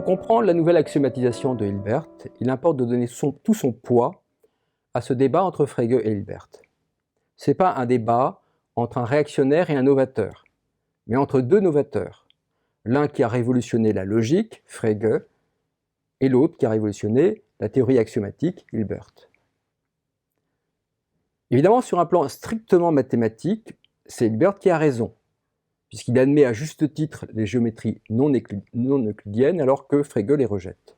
Pour comprendre la nouvelle axiomatisation de Hilbert, il importe de donner tout son poids à ce débat entre Frege et Hilbert. Ce n'est pas un débat entre un réactionnaire et un novateur, mais entre deux novateurs. L'un qui a révolutionné la logique, Frege, et l'autre qui a révolutionné la théorie axiomatique, Hilbert. Évidemment, sur un plan strictement mathématique, c'est Hilbert qui a raison, puisqu'il admet à juste titre les géométries non euclidiennes alors que Frege les rejette.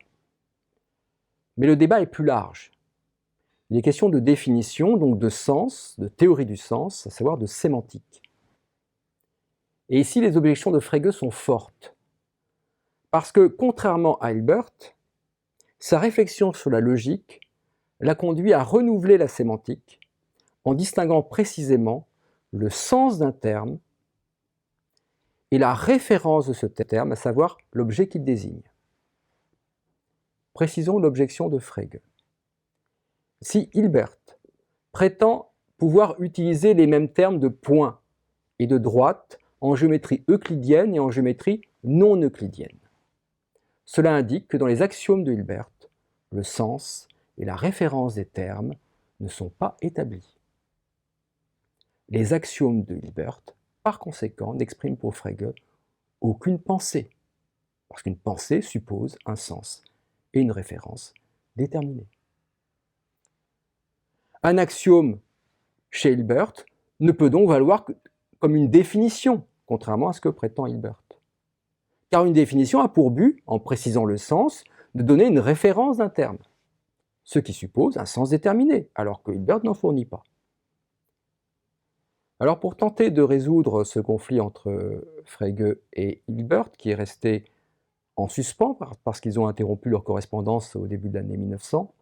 Mais le débat est plus large. Il est question de définition, donc de sens, de théorie du sens, à savoir de sémantique. Et ici, les objections de Frege sont fortes, parce que, contrairement à Hilbert, sa réflexion sur la logique l'a conduit à renouveler la sémantique en distinguant précisément le sens d'un terme et la référence de ce terme, à savoir l'objet qu'il désigne. Précisons l'objection de Frege. Si Hilbert prétend pouvoir utiliser les mêmes termes de point et de droite en géométrie euclidienne et en géométrie non euclidienne, cela indique que dans les axiomes de Hilbert, le sens et la référence des termes ne sont pas établis. Les axiomes de Hilbert, par conséquent, n'expriment pour Frege aucune pensée, parce qu'une pensée suppose un sens et une référence déterminée. Un axiome chez Hilbert ne peut donc valoir comme une définition, contrairement à ce que prétend Hilbert. Car une définition a pour but, en précisant le sens, de donner une référence d'un terme, ce qui suppose un sens déterminé, alors que Hilbert n'en fournit pas. Alors pour tenter de résoudre ce conflit entre Frege et Hilbert, qui est resté en suspens parce qu'ils ont interrompu leur correspondance au début de l'année 1900,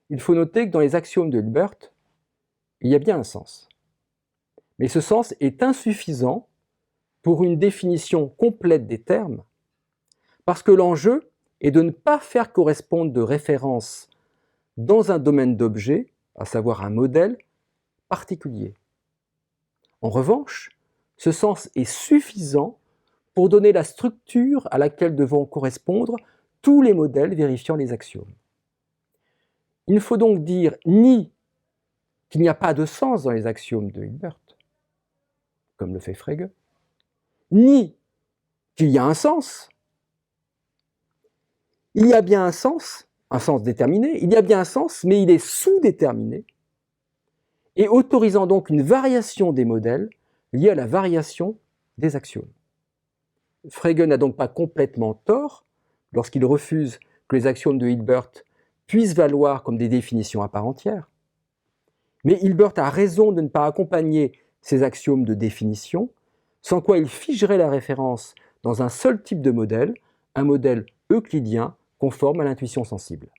il faut noter que dans les axiomes de Hilbert, il y a bien un sens. Mais ce sens est insuffisant pour une définition complète des termes, parce que l'enjeu est de ne pas faire correspondre de référence dans un domaine d'objet, à savoir un modèle particulier. En revanche, ce sens est suffisant pour donner la structure à laquelle devront correspondre tous les modèles vérifiant les axiomes. Il ne faut donc dire ni qu'il n'y a pas de sens dans les axiomes de Hilbert, comme le fait Frege, ni qu'il y a un sens. Il y a bien un sens déterminé, il y a bien un sens, mais il est sous-déterminé, et autorisant donc une variation des modèles liée à la variation des axiomes. Frege n'a donc pas complètement tort lorsqu'il refuse que les axiomes de Hilbert puissent valoir comme des définitions à part entière. Mais Hilbert a raison de ne pas accompagner ces axiomes de définition, sans quoi il figerait la référence dans un seul type de modèle, un modèle euclidien conforme à l'intuition sensible.